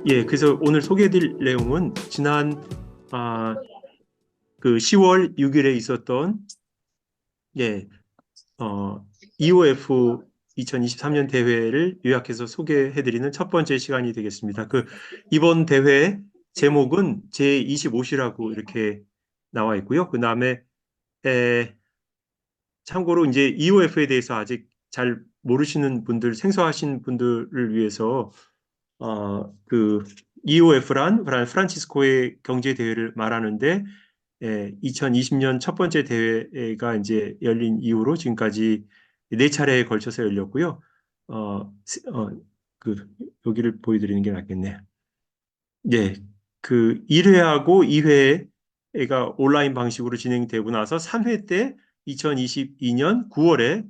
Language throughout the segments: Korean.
예, 그래서 오늘 소개해드릴 내용은 지난 그 10월 6일에 있었던 예, 어, EOF 2023년 대회를 요약해서 소개해드리는 첫 번째 시간이 되겠습니다. 이번 대회 제목은 제25시라고 이렇게 나와 있고요. 그 다음에 참고로 이제 EOF에 대해서 아직 잘 모르시는 분들, 생소하신 분들을 위해서 그 EOF란 프란치스코의 경제 대회를 말하는데 2020년 첫 번째 대회가 이제 열린 이후로 지금까지 네 차례에 걸쳐서 열렸고요. 어, 어, 그 여기를 보여드리는 게 낫겠네. 예, 그 1회하고 2회가 온라인 방식으로 진행되고 나서 3회 때 2022년 9월에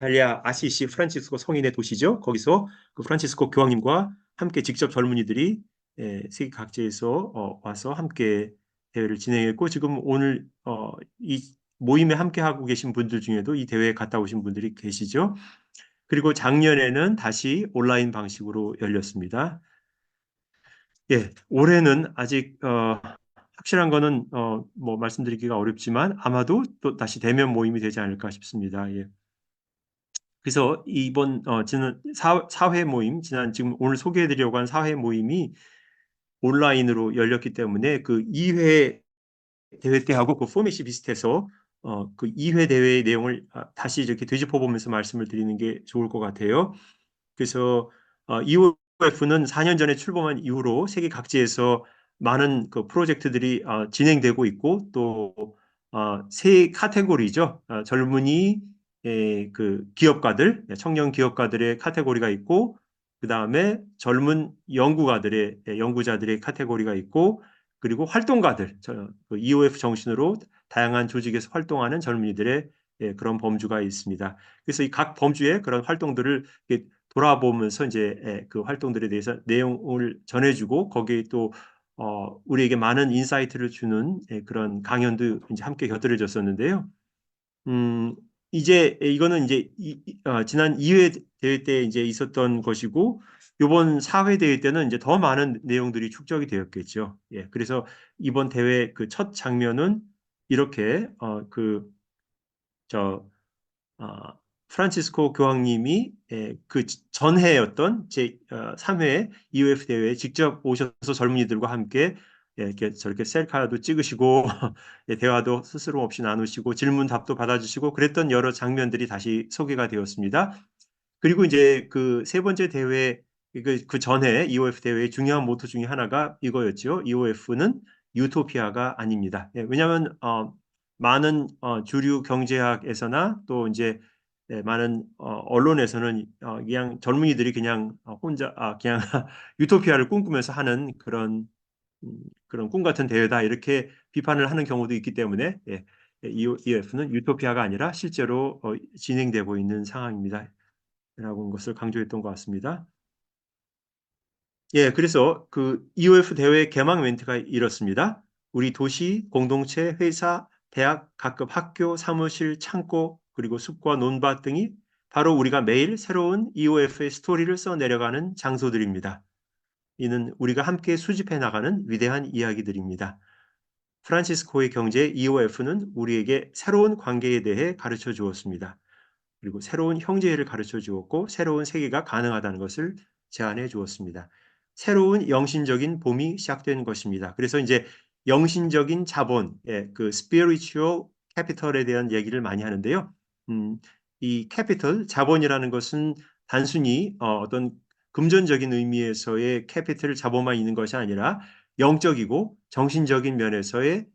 이탈리아 아시시 프란치스코 성인의 도시죠. 거기서 그 프란치스코 교황님과 함께 직접 젊은이들이 세계 각지에서 와서 함께 대회를 진행했고 지금 오늘 이 모임에 함께 하고 계신 분들 중에도 이 대회에 갔다 오신 분들이 계시죠. 그리고 작년에는 다시 온라인 방식으로 열렸습니다. 예, 올해는 아직 확실한 거는 뭐 말씀드리기가 어렵지만 아마도 또 다시 대면 모임이 되지 않을까 싶습니다. 예. 그래서 이번 지난 4회 모임, 지금 오늘 소개해드리려고 한 4회 모임이 온라인으로 열렸기 때문에 그 2회 대회 때하고 그 포맷이 비슷해서 그 2회 대회의 내용을 다시 이렇게 되짚어 보면서 말씀을 드리는 게 좋을 것 같아요. 그래서 EOF는 4년 전에 출범한 이후로 세계 각지에서 많은 그 프로젝트들이 진행되고 있고 또 세 카테고리죠. 젊은이 그 기업가들, 청년 기업가들의 카테고리가 있고 그 다음에 젊은 연구가들의 연구자들의 카테고리가 있고 그리고 활동가들, 그 EOF 정신으로 다양한 조직에서 활동하는 젊은이들의 그런 범주가 있습니다. 그래서 이 각 범주의 그런 활동들을 돌아보면서 이제 그 활동들에 대해서 내용을 전해주고 거기에 또 우리에게 많은 인사이트를 주는 그런 강연도 이제 함께 곁들여졌었는데요. 음, 이제 이거는 이제 지난 2회 대회 때 이제 있었던 것이고 이번 4회 대회 때는 이제 더 많은 내용들이 축적이 되었겠죠. 예, 그래서 이번 대회 그 첫 장면은 이렇게 저 어, 프란치스코 교황님이 그 전해였던 제 3회 EOF 대회에 직접 오셔서 젊은이들과 함께 이렇게 저렇게 셀카도 찍으시고 대화도 스스럼 없이 나누시고 질문 답도 받아주시고 그랬던 여러 장면들이 다시 소개가 되었습니다. 그리고 이제 그 세 번째 대회 그 전에 EOF 대회의 중요한 모토 중에 하나가 이거였죠. EOF는 유토피아가 아닙니다. 왜냐하면 많은 주류 경제학에서나 또 이제 많은 언론에서는 그냥 젊은이들이 그냥 혼자 그냥 유토피아를 꿈꾸면서 하는 그런 꿈 같은 대회다 이렇게 비판을 하는 경우도 있기 때문에 EOF는 유토피아가 아니라 실제로 진행되고 있는 상황입니다. 라고 하는 것을 강조했던 것 같습니다. 예, 그래서 그 EOF 대회 개막 멘트가 이렇습니다. 우리 도시, 공동체, 회사, 대학, 각급 학교, 사무실, 창고, 그리고 숲과 논밭 등이 바로 우리가 매일 새로운 EOF의 스토리를 써내려가는 장소들입니다. 이는 우리가 함께 수집해 나가는 위대한 이야기들입니다. 프란치스코의 경제 EOF는 우리에게 새로운 관계에 대해 가르쳐 주었습니다. 그리고 새로운 형제를 가르쳐 주었고 새로운 세계가 가능하다는 것을 제안해 주었습니다. 새로운 영신적인 봄이 시작된 것입니다. 그래서 이제 영신적인 자본, 그 spiritual capital에 대한 얘기를 많이 하는데요. 이 capital, 자본이라는 것은 단순히 어떤 금전적인 의미에서의 캐피털 자본만 있는 것이 아니라 영적이고 정신적인 면에서의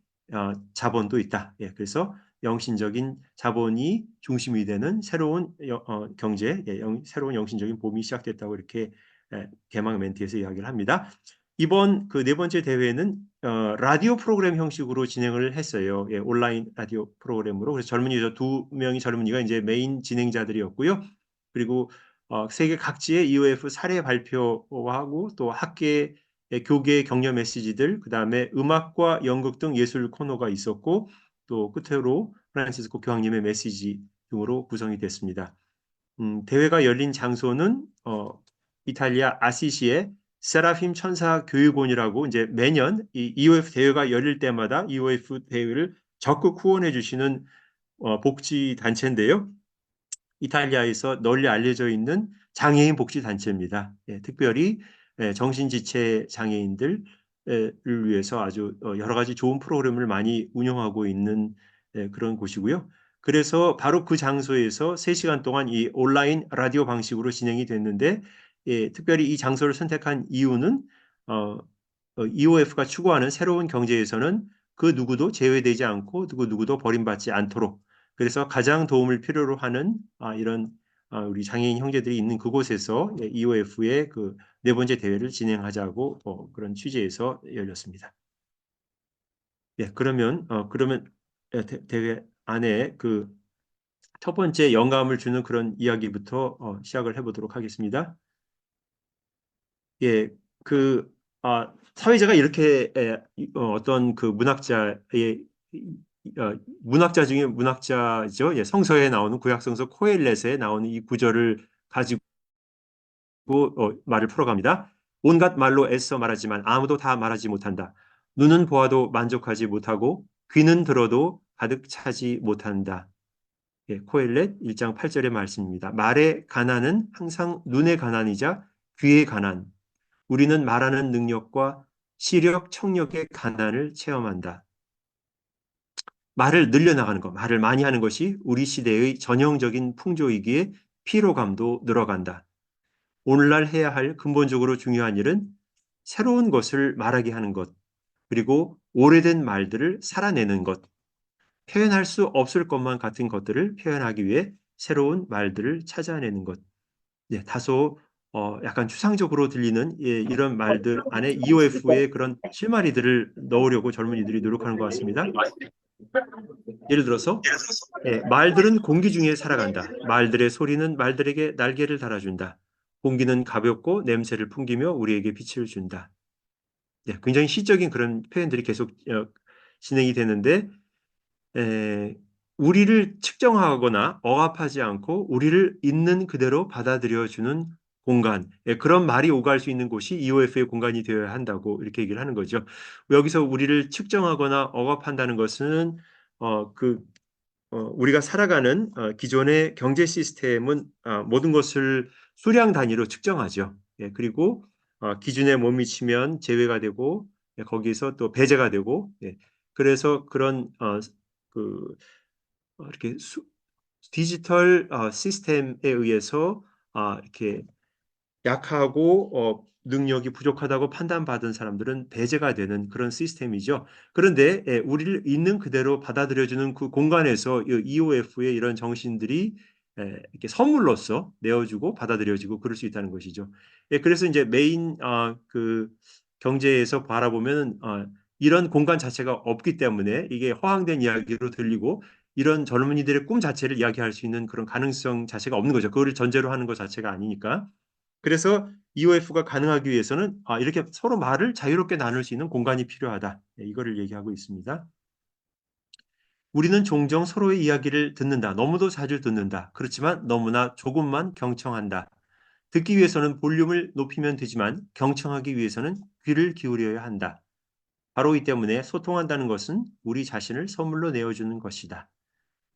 자본도 있다. 예, 그래서 영신적인 자본이 중심이 되는 새로운 경제, 새로운 영신적인 봄이 시작됐다고 이렇게 개막 멘트에서 이야기를 합니다. 이번 그 네 번째 대회는 라디오 프로그램 형식으로 진행을 했어요. 예, 온라인 라디오 프로그램으로. 그래서 두 명의 젊은이가 이제 메인 진행자들이었고요. 그리고 세계 각지의 EOF 사례 발표하고 또 학계 교계 격려 메시지들, 그 다음에 음악과 연극 등 예술 코너가 있었고 또 끝으로 프란치스코 교황님의 메시지 등으로 구성이 됐습니다. 대회가 열린 장소는 이탈리아 아시시의 세라핌 천사 교육원이라고 이제 매년 이 EOF 대회가 열릴 때마다 EOF 대회를 적극 후원해 주시는 복지 단체인데요. 이탈리아에서 널리 알려져 있는 장애인 복지 단체입니다. 예, 특별히 정신지체 장애인들을 위해서 아주 여러 가지 좋은 프로그램을 많이 운영하고 있는 그런 곳이고요. 그래서 바로 그 장소에서 3시간 동안 이 온라인 라디오 방식으로 진행이 됐는데 예, 특별히 이 장소를 선택한 이유는 EOF가 추구하는 새로운 경제에서는 그 누구도 제외되지 않고 누구도 버림받지 않도록 그래서 가장 도움을 필요로 하는 이런 우리 장애인 형제들이 있는 그곳에서 EOF의 그 네 번째 대회를 진행하자고 그런 취지에서 열렸습니다. 예, 그러면 대회 안에 그 첫 번째 영감을 주는 그런 이야기부터 시작을 해보도록 하겠습니다. 예, 그 사회자가 이렇게 어떤 그 문학자 중에 문학자죠. 예, 성서에 나오는 구약성서 코엘렛에 나오는 이 구절을 가지고 말을 풀어갑니다. 온갖 말로 애써 말하지만 아무도 다 말하지 못한다. 눈은 보아도 만족하지 못하고 귀는 들어도 가득 차지 못한다. 예, 코엘렛 1장 8절의 말씀입니다. 말의 가난은 항상 눈의 가난이자 귀의 가난. 우리는 말하는 능력과 시력, 청력의 가난을 체험한다. 말을 늘려나가는 것, 말을 많이 하는 것이 우리 시대의 전형적인 풍조이기에 피로감도 늘어간다. 오늘날 해야 할 근본적으로 중요한 일은 새로운 것을 말하게 하는 것, 그리고 오래된 말들을 살아내는 것, 표현할 수 없을 것만 같은 것들을 표현하기 위해 새로운 말들을 찾아내는 것. 네, 다소 약간 추상적으로 들리는 이런 말들 안에 EOF의 그런 실마리들을 넣으려고 젊은이들이 노력하는 것 같습니다. 예를 들어서 말들은 공기 중에 살아간다. 말들의 소리는 말들에게 날개를 달아준다. 공기는 가볍고 냄새를 풍기며 우리에게 빛을 준다. 네, 굉장히 시적인 그런 표현들이 계속 진행이 되는데 우리를 측정하거나 억압하지 않고 우리를 있는 그대로 받아들여주는 공간, 그런 말이 오갈 수 있는 곳이 EOF의 공간이 되어야 한다고 이렇게 얘기를 하는 거죠. 여기서 우리를 측정하거나 억압한다는 것은 우리가 살아가는 기존의 경제 시스템은 모든 것을 수량 단위로 측정하죠. 예, 그리고 기준에 못 미치면 제외가 되고 거기서 또 배제가 되고 그래서 그런 그 이렇게 디지털 시스템에 의해서 이렇게 약하고 능력이 부족하다고 판단받은 사람들은 배제가 되는 그런 시스템이죠. 그런데 우리를 있는 그대로 받아들여주는 그 공간에서 EOF의 이런 정신들이 이렇게 선물로서 내어주고 받아들여지고 그럴 수 있다는 것이죠. 그래서 이제 메인 그 경제에서 바라보면 이런 공간 자체가 없기 때문에 이게 허황된 이야기로 들리고 이런 젊은이들의 꿈 자체를 이야기할 수 있는 그런 가능성 자체가 없는 거죠. 그거를 전제로 하는 것 자체가 아니니까. 그래서 EOF가 가능하기 위해서는 이렇게 서로 말을 자유롭게 나눌 수 있는 공간이 필요하다. 이거를 얘기하고 있습니다. 우리는 종종 서로의 이야기를 듣는다. 너무도 자주 듣는다. 그렇지만 너무나 조금만 경청한다. 듣기 위해서는 볼륨을 높이면 되지만 경청하기 위해서는 귀를 기울여야 한다. 바로 이 때문에 소통한다는 것은 우리 자신을 선물로 내어주는 것이다.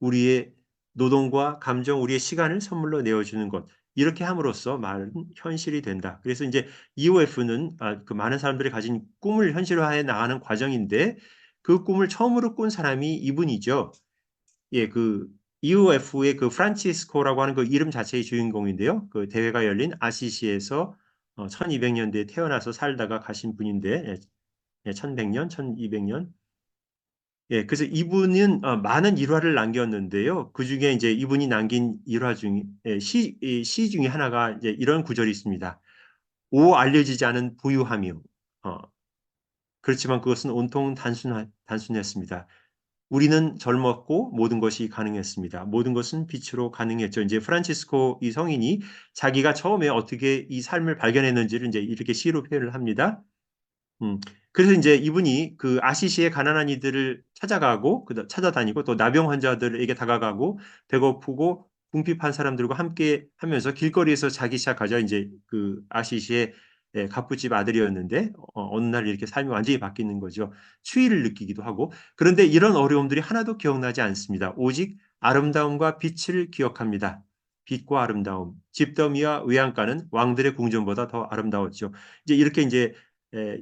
우리의 노동과 감정, 우리의 시간을 선물로 내어주는 것. 이렇게 함으로써 말은 현실이 된다. 그래서 이제 EOF는 그 많은 사람들이 가진 꿈을 현실화해 나가는 과정인데 그 꿈을 처음으로 꾼 사람이 이분이죠. 예, 그 EOF의 그 프란치스코라고 하는 그 이름 자체의 주인공인데요. 그 대회가 열린 아시시에서 1200년대에 태어나서 살다가 가신 분인데 1100년, 1200년 예, 그래서 이분은 많은 일화를 남겼는데요. 그 중에 이제 이분이 남긴 일화 중에 시 중에 하나가 이제 이런 구절이 있습니다. 오 알려지지 않은 부유함이요. 어, 그렇지만 그것은 온통 단순했습니다. 우리는 젊었고 모든 것이 가능했습니다. 모든 것은 빛으로 가능했죠. 이제 프란치스코 이 성인이 자기가 처음에 어떻게 이 삶을 발견했는지를 이제 이렇게 시로 표현을 합니다. 음. 그래서 이제 이분이 그 아시시의 가난한 이들을 찾아가고 찾아다니고 또 나병 환자들에게 다가가고 배고프고 궁핍한 사람들과 함께 하면서 길거리에서 자기 시작하죠. 이제 그 아시시의 갑부집 아들이었는데 어느 날 이렇게 삶이 완전히 바뀌는 거죠. 추위를 느끼기도 하고 그런데 이런 어려움들이 하나도 기억나지 않습니다. 오직 아름다움과 빛을 기억합니다. 빛과 아름다움, 집더미와 외양간은 왕들의 궁전보다 더 아름다웠죠. 이제 이렇게 이제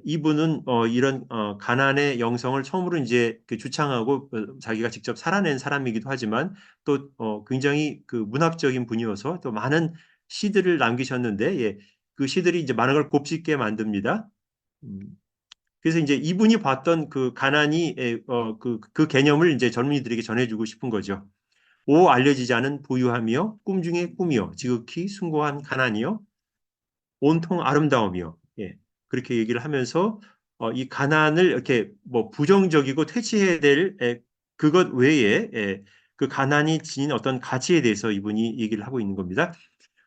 이분은 이런 가난의 영성을 처음으로 이제 그 주창하고 자기가 직접 살아낸 사람이기도 하지만 또 굉장히 그 문학적인 분이어서 또 많은 시들을 남기셨는데 예, 그 시들이 이제 많은 걸 곱씹게 만듭니다. 음, 그래서 이제 이분이 봤던 그 가난이 그 개념을 이제 젊은이들에게 전해주고 싶은 거죠. 오 알려지지 않은 부유함이요 꿈 중에 꿈이요 지극히 숭고한 가난이요 온통 아름다움이요. 예. 그렇게 얘기를 하면서 이 가난을 이렇게 뭐 부정적이고 퇴치해야 될 그것 외에 그 가난이 지닌 어떤 가치에 대해서 이분이 얘기를 하고 있는 겁니다.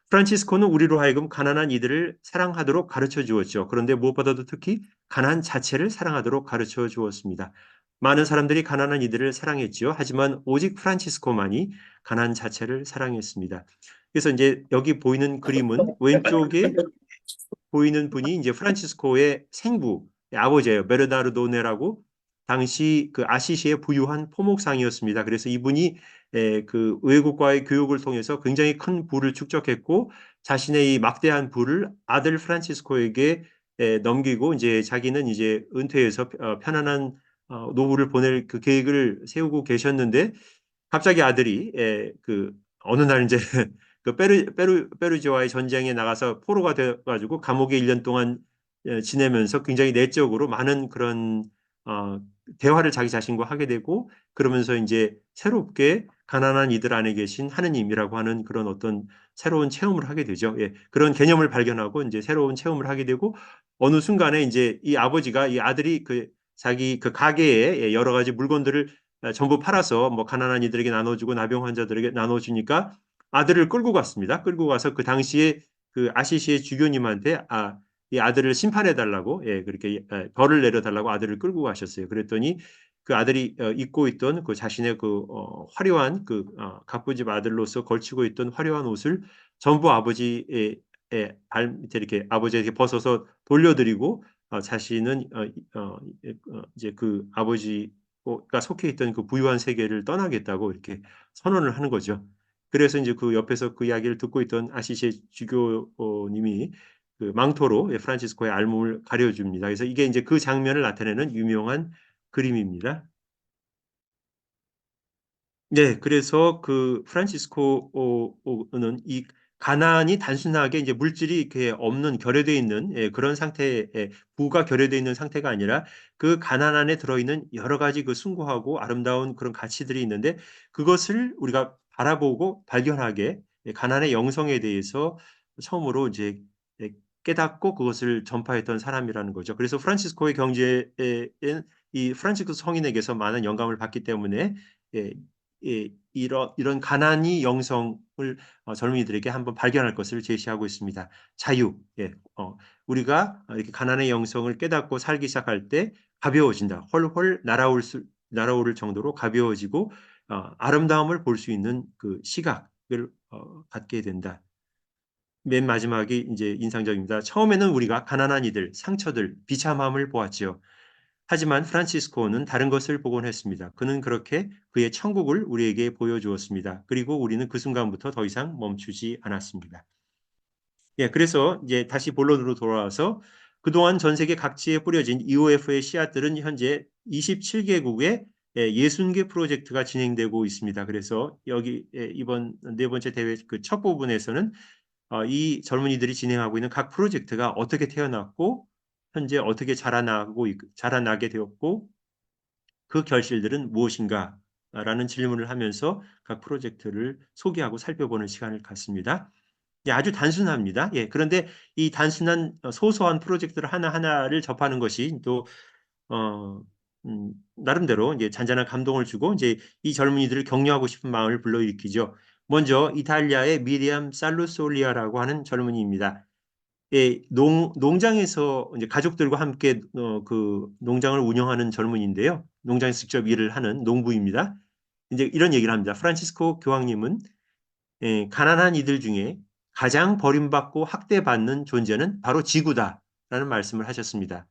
프란치스코는 우리로 하여금 가난한 이들을 사랑하도록 가르쳐 주었죠. 그런데 무엇보다도 특히 가난 자체를 사랑하도록 가르쳐 주었습니다. 많은 사람들이 가난한 이들을 사랑했지요. 하지만 오직 프란치스코만이 가난 자체를 사랑했습니다. 그래서 이제 여기 보이는 그림은 왼쪽에 보이는 분이 이제 프란치스코의 생부, 아버지예요. 베르나르도네라고 당시 그 아시시의 부유한 포목상이었습니다. 그래서 이분이 그 외국과의 교육을 통해서 굉장히 큰 부를 축적했고 자신의 이 막대한 부를 아들 프란치스코에게 넘기고 이제 자기는 이제 은퇴해서 편안한 노후를 보낼 그 계획을 세우고 계셨는데 갑자기 아들이 그 어느 날 이제 그 페루지와의 전쟁에 나가서 포로가 돼가지고 감옥에 1년 동안 지내면서 굉장히 내적으로 많은 그런 어, 대화를 자기 자신과 하게 되고 그러면서 이제 새롭게 가난한 이들 안에 계신 하느님이라고 하는 그런 어떤 새로운 체험을 하게 되죠. 예, 그런 개념을 발견하고 이제 새로운 체험을 하게 되고 어느 순간에 이제 이 아버지가 이 아들이 그 자기 그 가게에 여러 가지 물건들을 전부 팔아서 뭐 가난한 이들에게 나눠주고 나병 환자들에게 나눠주니까 아들을 끌고 갔습니다. 끌고 가서 그 당시에 그 아시시의 주교님한테 이 아들을 심판해 달라고 예, 그렇게 벌을 내려 달라고 아들을 끌고 가셨어요. 그랬더니 그 아들이 입고 있던 그 자신의 그 화려한 그 갑부집 아들로서 걸치고 있던 화려한 옷을 전부 아버지의 발 밑에 이렇게 아버지에게 벗어서 돌려드리고 자신은 이제 그 아버지가 속해 있던 그 부유한 세계를 떠나겠다고 이렇게 선언을 하는 거죠. 그래서 이제 그 옆에서 그 이야기를 듣고 있던 아시시의 주교님이 그 망토로 프란치스코의 알몸을 가려줍니다. 그래서 이게 이제 그 장면을 나타내는 유명한 그림입니다. 네, 그래서 그 프란치스코는 이 가난이 단순하게 이제 물질이 이렇게 없는 결여되어 있는 그런 상태, 부가 결여되어 있는 상태가 아니라 그 가난 안에 들어있는 여러 가지 그 숭고하고 아름다운 그런 가치들이 있는데 그것을 우리가 바라보고 발견하게 가난의 영성에 대해서 처음으로 이제 깨닫고 그것을 전파했던 사람이라는 거죠. 그래서 프란치스코의 경제에 이 프란치스코 성인에게서 많은 영감을 받기 때문에 예, 이런 가난이 영성을 젊은이들에게 한번 발견할 것을 제시하고 있습니다. 자유. 예, 우리가 이렇게 가난의 영성을 깨닫고 살기 시작할 때 가벼워진다. 헐헐 날아오를 정도로 가벼워지고 아름다움을 볼 수 있는 그 시각을 갖게 된다. 맨 마지막이 이제 인상적입니다. 처음에는 우리가 가난한 이들, 상처들, 비참함을 보았지요. 하지만 프란치스코는 다른 것을 보곤 했습니다. 그는 그렇게 그의 천국을 우리에게 보여주었습니다. 그리고 우리는 그 순간부터 더 이상 멈추지 않았습니다. 예, 그래서 이제 다시 본론으로 돌아와서 그동안 전 세계 각지에 뿌려진 EOF의 씨앗들은 현재 27개국에 60개 프로젝트가 진행되고 있습니다. 그래서 여기 이번 네 번째 대회 그 첫 부분에서는 이 젊은이들이 진행하고 있는 각 프로젝트가 어떻게 태어났고 현재 어떻게 자라나게 되었고 그 결실들은 무엇인가라는 질문을 하면서 각 프로젝트를 소개하고 살펴보는 시간을 갖습니다. 예, 아주 단순합니다. 예, 그런데 이 단순한 소소한 프로젝트를 하나하나를 접하는 것이 또 나름대로 이제 잔잔한 감동을 주고 이제 이 젊은이들을 격려하고 싶은 마음을 불러일으키죠. 먼저 이탈리아의 미리암 살루솔리아라고 하는 젊은이입니다. 예, 농장에서 이제 가족들과 함께 그 농장을 운영하는 젊은이인데요. 농장에서 직접 일을 하는 농부입니다. 이제 이런 얘기를 합니다. 프란치스코 교황님은 가난한 이들 중에 가장 버림받고 학대받는 존재는 바로 지구다. 라는 말씀을 하셨습니다.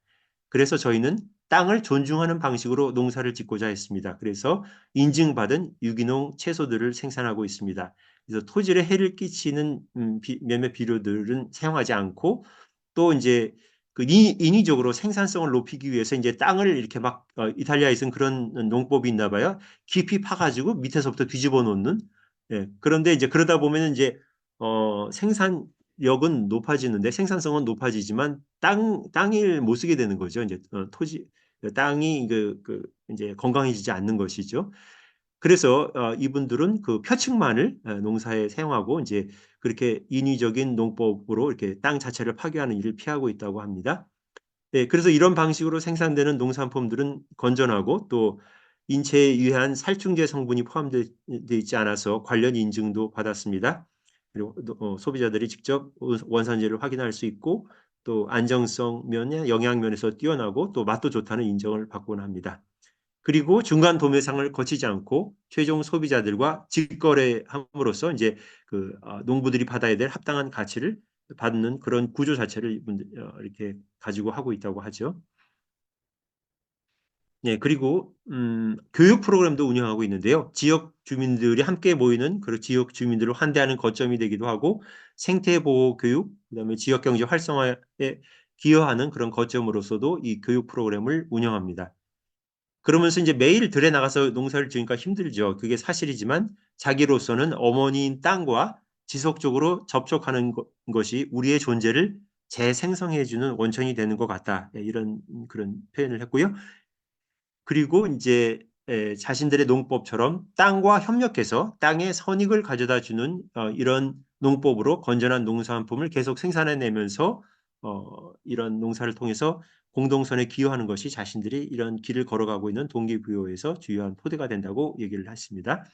그래서 저희는 땅을 존중하는 방식으로 농사를 짓고자 했습니다. 그래서 인증받은 유기농 채소들을 생산하고 있습니다. 그래서 토질에 해를 끼치는 몇몇 비료들은 사용하지 않고 또 이제 그 인위적으로 생산성을 높이기 위해서 이제 땅을 이렇게 막 이탈리아에서는 그런 농법이 있나 봐요. 깊이 파가지고 밑에서부터 뒤집어 놓는. 예. 그런데 이제 그러다 보면 이제 생산력은 높아지는데 생산성은 높아지지만 땅을 못 쓰게 되는 거죠. 이제 토지 땅이 이제 건강해지지 않는 것이죠. 그래서 이분들은 그 표층만을 농사에 사용하고 이제 그렇게 인위적인 농법으로 이렇게 땅 자체를 파괴하는 일을 피하고 있다고 합니다. 네, 그래서 이런 방식으로 생산되는 농산품들은 건전하고 또 인체에 유해한 살충제 성분이 포함되어 있지 않아서 관련 인증도 받았습니다. 그리고 소비자들이 직접 원산지를 확인할 수 있고 또 안정성 면에 영양 면에서 뛰어나고 또 맛도 좋다는 인정을 받곤 합니다. 그리고 중간 도매상을 거치지 않고 최종 소비자들과 직거래함으로써 이제 농부들이 받아야 될 합당한 가치를 받는 그런 구조 자체를 이렇게 가지고 하고 있다고 하죠. 네, 그리고 교육 프로그램도 운영하고 있는데요. 지역 주민들이 함께 모이는 그런 지역 주민들을 환대하는 거점이 되기도 하고 생태 보호 교육, 그다음에 지역 경제 활성화에 기여하는 그런 거점으로서도 이 교육 프로그램을 운영합니다. 그러면서 이제 매일 들에 나가서 농사를 지으니까 힘들죠. 그게 사실이지만 자기로서는 어머니인 땅과 지속적으로 접촉하는 것이 우리의 존재를 재생성해 주는 원천이 되는 것 같다. 예, 이런 그런 표현을 했고요. 그리고 이제 자신들의 농법처럼 땅과 협력해서 땅의 선익을 가져다 주는 이런 농법으로 건전한 농산품을 계속 생산해내면서 이런 농사를 통해서 공동선에 기여하는 것이 자신들이 이런 길을 걸어가고 있는 동기부여에서 주요한 토대가 된다고 얘기를 했습니다.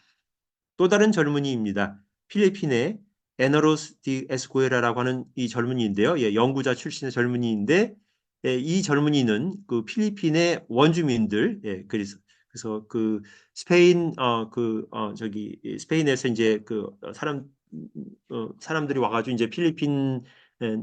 또 다른 젊은이입니다. 필리핀의 에너로스 디 에스코에라라고 하는 이 젊은이인데요. 예, 연구자 출신의 젊은이인데 예, 이 젊은이는 그 필리핀의 원주민들 그래서 그 스페인 저기 스페인에서 이제 사람들이 와가지고 이제 필리핀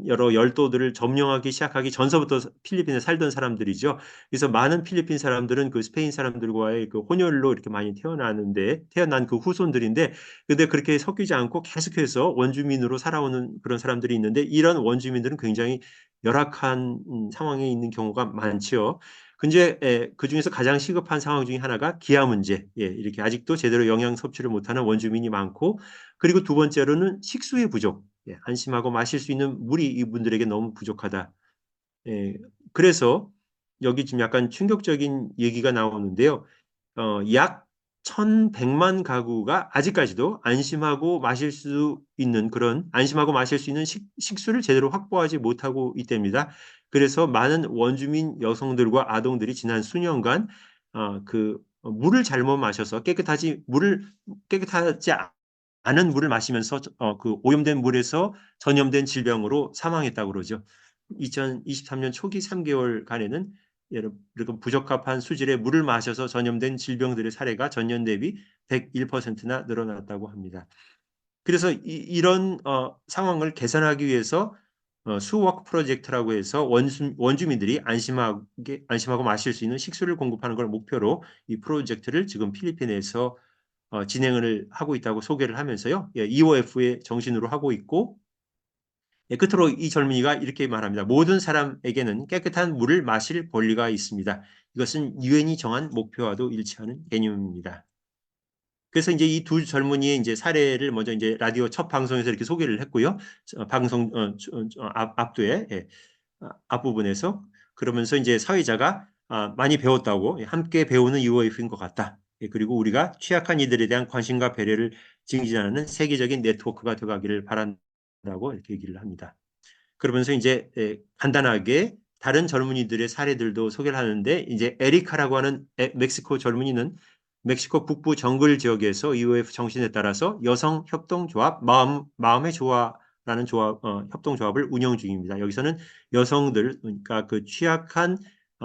여러 열도들을 점령하기 시작하기 전서부터 필리핀에 살던 사람들이죠. 그래서 많은 필리핀 사람들은 그 스페인 사람들과의 그 혼혈로 이렇게 많이 태어난 그 후손들인데, 근데 그렇게 섞이지 않고 계속해서 원주민으로 살아오는 그런 사람들이 있는데, 이런 원주민들은 굉장히 열악한 상황에 있는 경우가 많죠. 근데 그 중에서 가장 시급한 상황 중에 하나가 기아 문제. 예, 이렇게 아직도 제대로 영양 섭취를 못하는 원주민이 많고, 그리고 두 번째로는 식수의 부족. 예, 안심하고 마실 수 있는 물이 이분들에게 너무 부족하다. 예, 그래서 여기 지금 약간 충격적인 얘기가 나오는데요. 약 1,100만 가구가 아직까지도 안심하고 마실 수 있는 식수를 제대로 확보하지 못하고 있답니다. 그래서 많은 원주민 여성들과 아동들이 지난 수년간 물을 잘못 마셔서 깨끗하지 않은 물을 마시면서 그 오염된 물에서 전염된 질병으로 사망했다고 그러죠. 2023년 초기 3개월간에는 이렇게 부적합한 수질의 물을 마셔서 전염된 질병들의 사례가 전년 대비 101%나 늘어났다고 합니다. 그래서 이런 상황을 개선하기 위해서 수워크 프로젝트라고 해서 원주민들이 안심하고 마실 수 있는 식수를 공급하는 걸 목표로 이 프로젝트를 지금 필리핀에서 진행을 하고 있다고 소개를 하면서요. 예, EOF의 정신으로 하고 있고, 예, 끝으로 이 젊은이가 이렇게 말합니다. 모든 사람에게는 깨끗한 물을 마실 권리가 있습니다. 이것은 유엔이 정한 목표와도 일치하는 개념입니다. 그래서 이제 이 두 젊은이의 이제 사례를 먼저 이제 라디오 첫 방송에서 이렇게 소개를 했고요. 방송 앞뒤에 앞부분에서 그러면서 이제 사회자가 많이 배웠다고 함께 배우는 UOF인 것 같다. 예, 그리고 우리가 취약한 이들에 대한 관심과 배려를 증진하는 세계적인 네트워크가 되어가기를 바란다고 이렇게 얘기를 합니다. 그러면서 이제 간단하게 다른 젊은이들의 사례들도 소개를 하는데 이제 에리카라고 하는 멕시코 젊은이는 멕시코 북부 정글 지역에서 EOF 정신에 따라서 여성 협동조합 마음의 조화라는 협동조합을 운영 중입니다. 여기서는 여성들 그러니까 그 취약한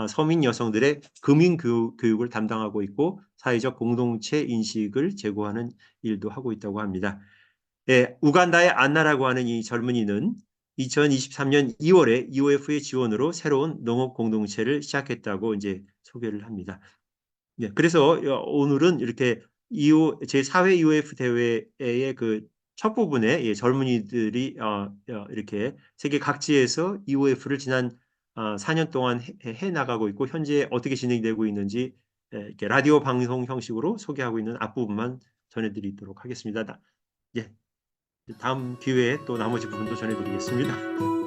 서민 여성들의 금융 교육을 담당하고 있고 사회적 공동체 인식을 제고하는 일도 하고 있다고 합니다. 예, 우간다의 안나라고 하는 이 젊은이는 2023년 2월에 EOF의 지원으로 새로운 농업 공동체를 시작했다고 이제 소개를 합니다. 네, 그래서 오늘은 이렇게 제4회 EOF 대회의 그 첫 부분에 젊은이들이 이렇게 세계 각지에서 EOF를 지난 4년 동안 해 나가고 있고 현재 어떻게 진행되고 있는지 이렇게 라디오 방송 형식으로 소개하고 있는 앞부분만 전해드리도록 하겠습니다. 예, 다음 기회에 또 나머지 부분도 전해드리겠습니다.